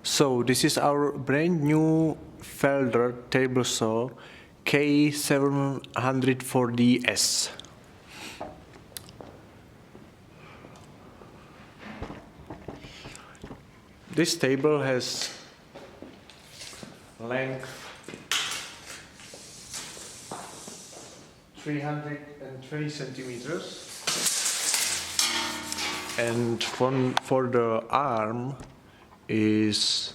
So this is our brand new Felder table saw K740S. This table has length 320 centimeters and for the arm is,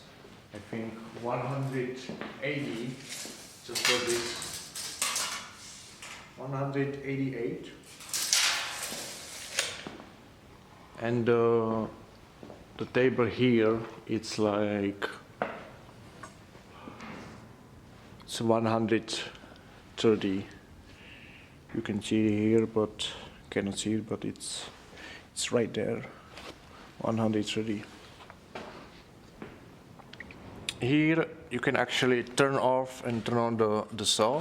I think, 180, just for this, 188, and the table here, it's 130. You can see here, but cannot see it, but it's right there, 130. Here you can actually turn off and turn on the saw.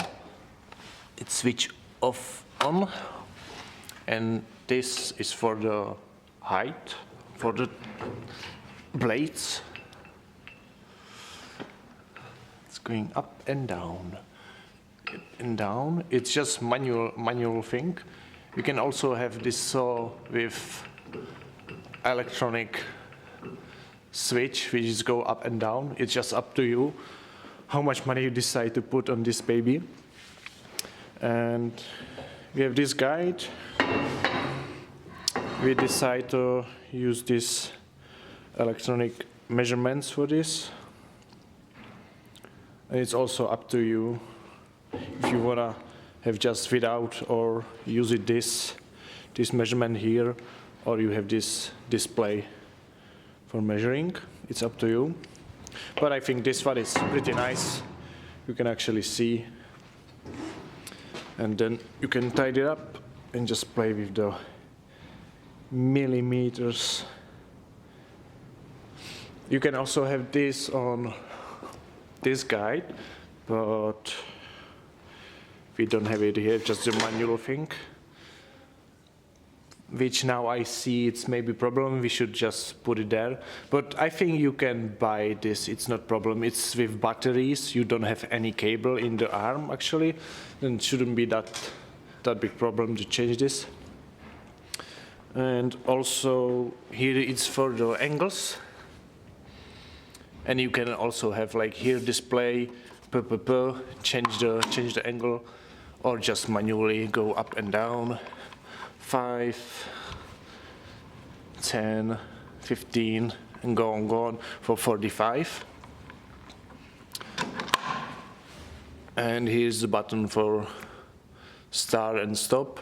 It's switch off on, and this is for the height, for the blades. It's going up and down. And down. It's just manual thing. You can also have this saw with electronic switch, which is go up and down. It's just up to you how much money you decide to put on this baby. And we have this guide. We decide to use this electronic measurements for this. And it's also up to you if you wanna have just without or use it this measurement here, or you have this display for measuring. It's up to you. But I think this one is pretty nice. You can actually see. And then you can tidy it up and just play with the millimeters. You can also have this on this guide, but we don't have it here, just the manual thing, which now I see it's maybe a problem. We should just put it there. But I think you can buy this, it's not problem. It's with batteries, you don't have any cable in the arm actually, then it shouldn't be that big problem to change this. And also here it's for the angles. And you can also have like here display, change the angle, or just manually go up and down, 5, 10, 15, and go on for 45. And here's the button for start and stop.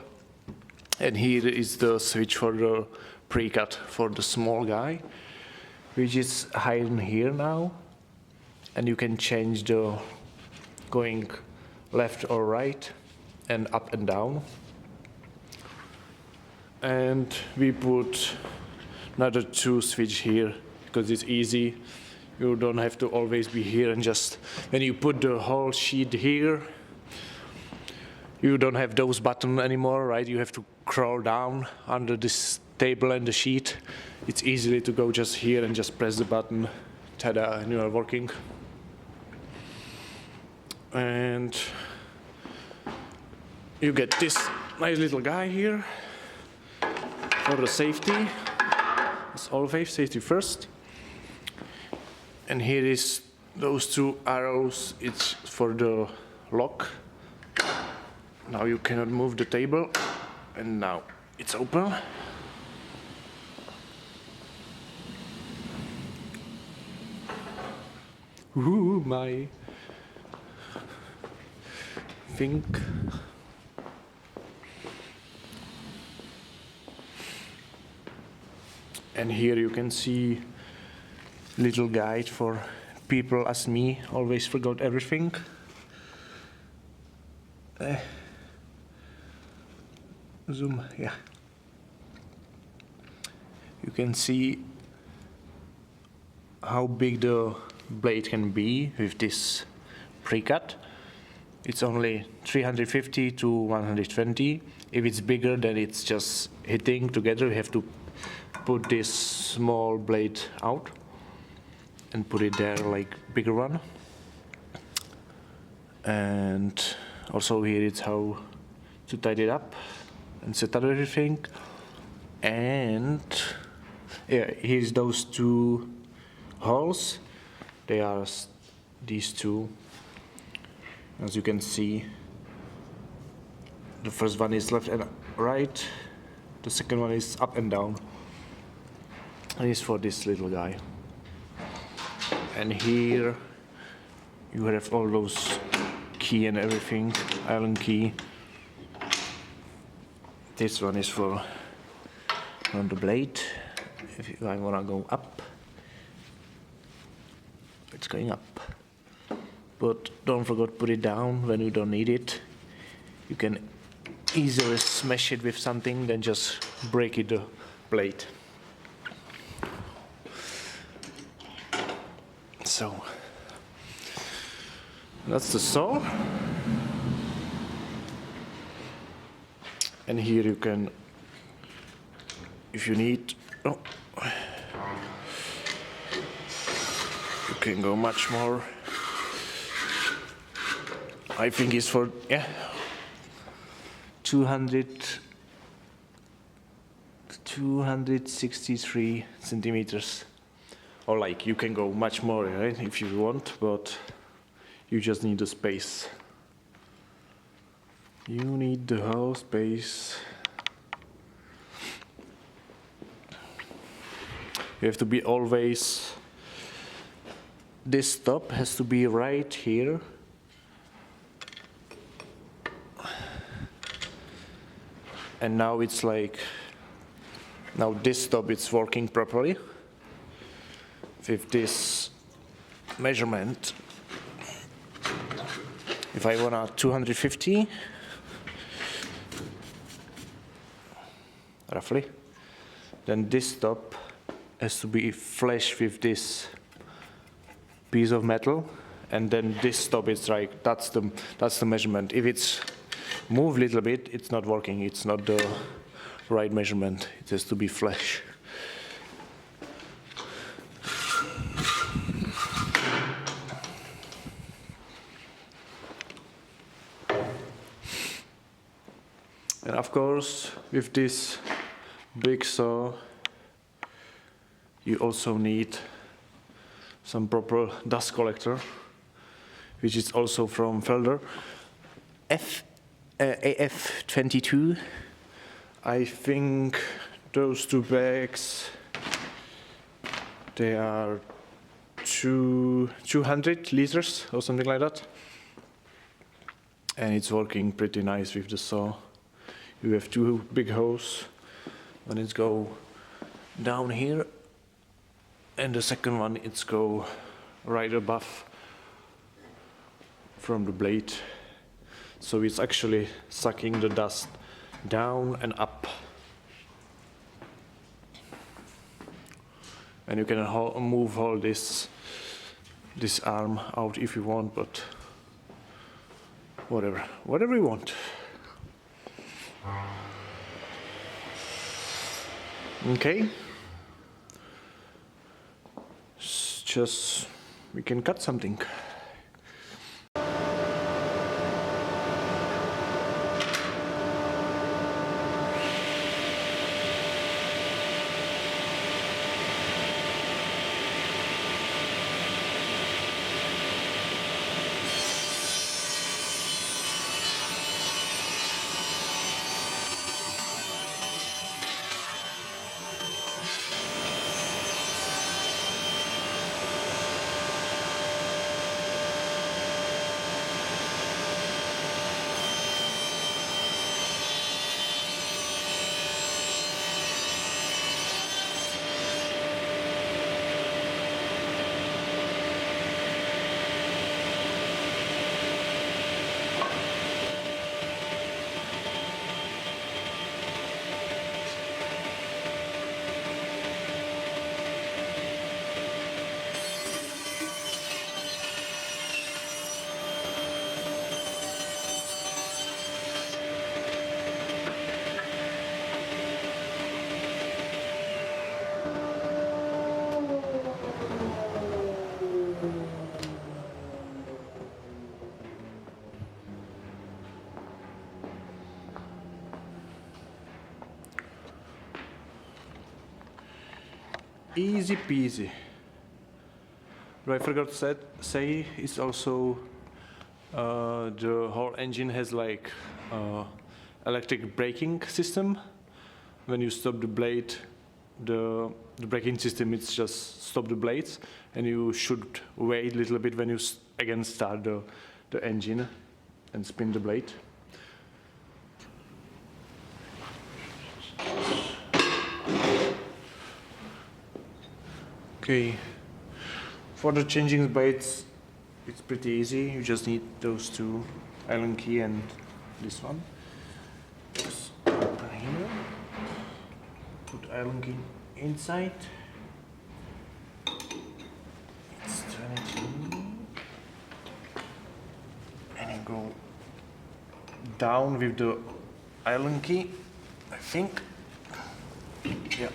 And here is the switch for the pre-cut for the small guy, which is hidden here now. And you can change the going left or right and up and down. And we put another 2 switch here because it's easy. You don't have to always be here, and just when you put the whole sheet here, you don't have those buttons anymore, right? You have to crawl down under this table and the sheet. It's easily to go just here and just press the button, ta-da, and you are working. And you get this nice little guy here for the safety. It's always safety first. And here is those 2 arrows. It's for the lock. Now you cannot move the table, and now it's open. Ooh, my think. And here you can see little guide for people as me, always forgot everything. Zoom, yeah. You can see how big the blade can be with this pre-cut. It's only 350 to 120. If it's bigger, then it's just hitting together. You have to put this small blade out. and put it there, like bigger one. And also here it's how to tidy it up and set up everything. And yeah, here's those two holes. They are these two. As you can see, the first one is left and right, the second one is up and down, and it's for this little guy. And here you have all those key and everything, Allen key. This one is for on the blade. If I wanna go up, it's going up. But don't forget, put it down when you don't need it. You can easily smash it with something, then just break it the blade. So that's the saw. And here you can, if you need, you can go much more. I think it's for 263 centimeters. Or like you can go much more, right, if you want, but you just need the space. You need the whole space. You have to be always, this stop has to be right here. And now it's like, now this stop is working properly with this measurement. If I want a 250, roughly, then this stop has to be flush with this piece of metal, and then this stop is like, that's the measurement. If it's move a little bit, it's not working, it's not the right measurement, it has to be flush. And of course, with this big saw, you also need some proper dust collector, which is also from Felder. AF22. I think those two bags, they are 200 liters or something like that. And it's working pretty nice with the saw. You have two big holes, and it's go down here, and the second one it's go right above from the blade. So it's actually sucking the dust down and up. And you can move all this arm out if you want, but whatever you want. Okay. Just we can cut something. easy peasy. But I forgot to say it's also the whole engine has like electric braking system. When you stop the blade, the braking system it's just stop the blades, and you should wait a little bit when you again start the engine and spin the blade. Okay, for the changing blades, it's pretty easy. You just need those two, Allen key and this one. Just open here, put Allen key inside. It's 22, and you go down with the Allen key, I think. Yeah.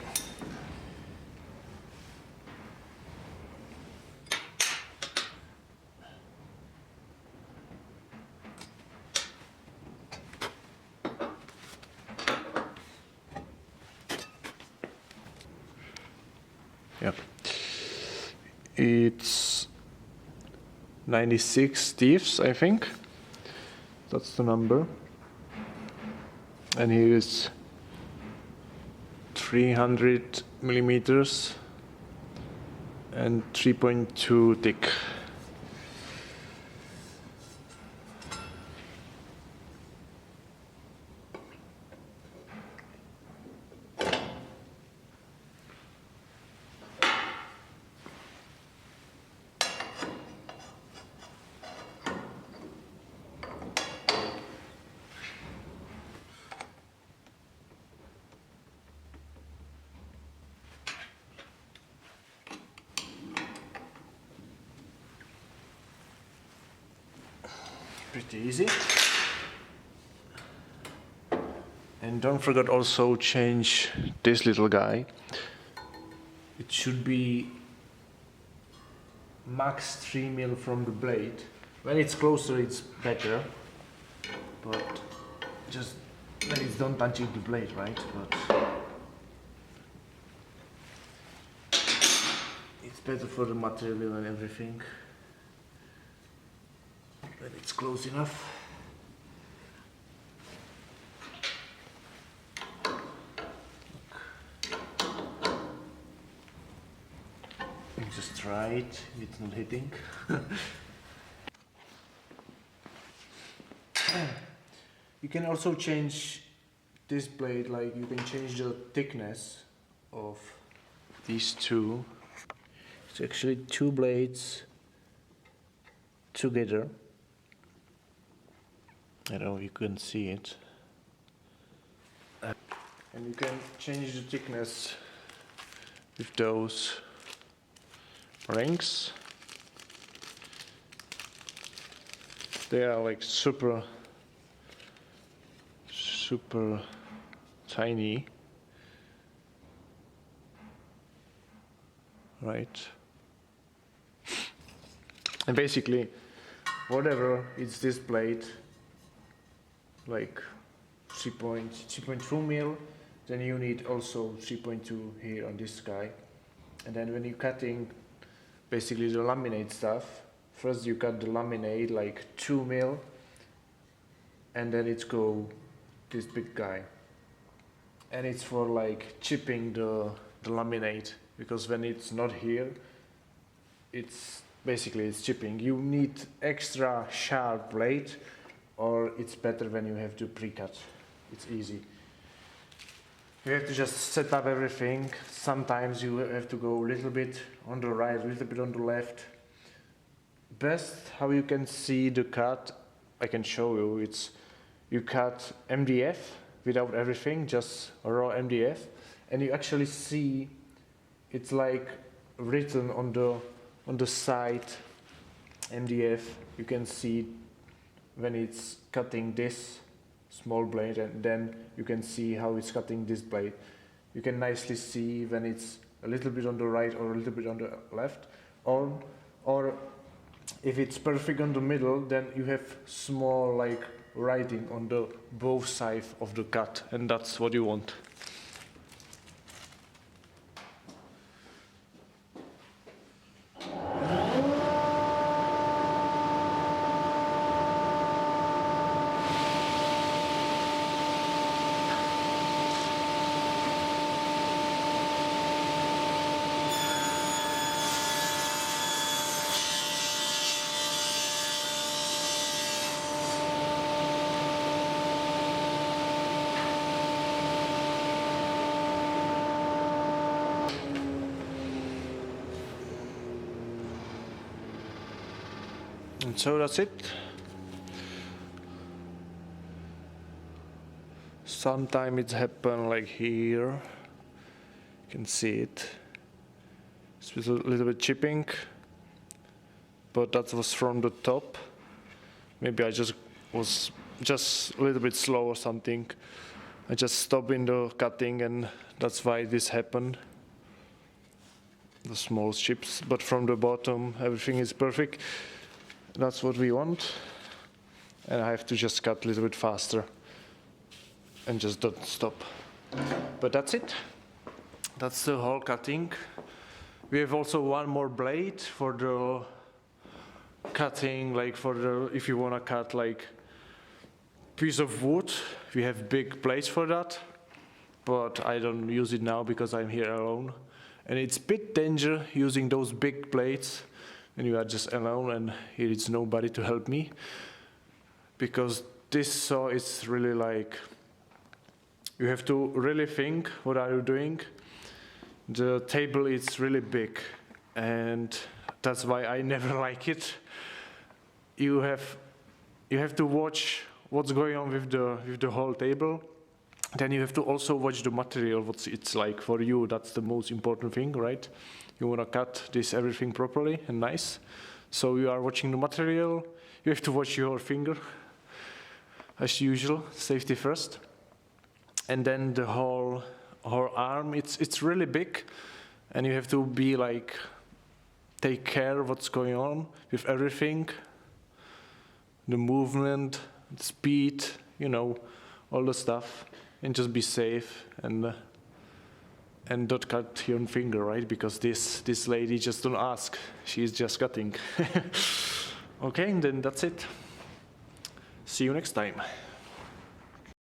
Yep. It's 96 thieves, I think. That's the number. And here is 300 millimeters and 3.2 thick. Pretty easy. And don't forget also change this little guy. It should be max 3 mil from the blade. When it's closer it's better, but just when it's don't touching the blade, right? But it's better for the material and everything. When it's close enough. Just try it, it's not hitting. You can also change this blade, like you can change the thickness of these two. It's actually two blades together. I don't know if you can see it. And you can change the thickness with those rings. They are like super tiny, right? And basically whatever it's this blade, like 3.2 mil, then you need also 3.2 here on this guy. And then when you're cutting basically the laminate stuff, first you cut the laminate like 2 mil, and then it's go this big guy. And it's for like chipping the laminate, because when it's not here, it's basically it's chipping. You need extra sharp blade, or it's better when you have to pre-cut. It's easy. You have to just set up everything. Sometimes you have to go a little bit on the right, a little bit on the left. Best how you can see the cut, I can show you. It's you cut MDF without everything, just raw MDF, and you actually see it's like written on the side MDF. You can see when it's cutting this small blade, and then you can see how it's cutting this blade. You can nicely see when it's a little bit on the right or a little bit on the left, or if it's perfect on the middle, then you have small like writing on the both sides of the cut, and that's what you want. And so that's it. Sometimes it's happen like here. You can see it. It's a little bit chipping, but that was from the top. Maybe I just was a little bit slow or something. I just stopped in the cutting and that's why this happened. The small chips, but from the bottom everything is perfect. That's what we want. And I have to just cut a little bit faster and just don't stop. But that's it. That's the whole cutting. We have also one more blade for the cutting, like for the, if you want to cut like piece of wood, we have big blades for that, but I don't use it now because I'm here alone. And it's a bit dangerous using those big blades when you are just alone and here is nobody to help me, because this saw is really like, you have to really think what are you doing. The table is really big and that's why I never like it. You have to watch what's going on with the whole table. Then you have to also watch the material, what it's like for you. That's the most important thing, right? You want to cut this everything properly and nice. So you are watching the material. You have to watch your finger, as usual, safety first. And then the whole arm, it's really big, and you have to be like, take care of what's going on with everything, the movement, the speed, you know, all the stuff. And just be safe and don't cut your own finger, right? Because this lady just don't ask; she's just cutting. Okay, and then that's it. See you next time.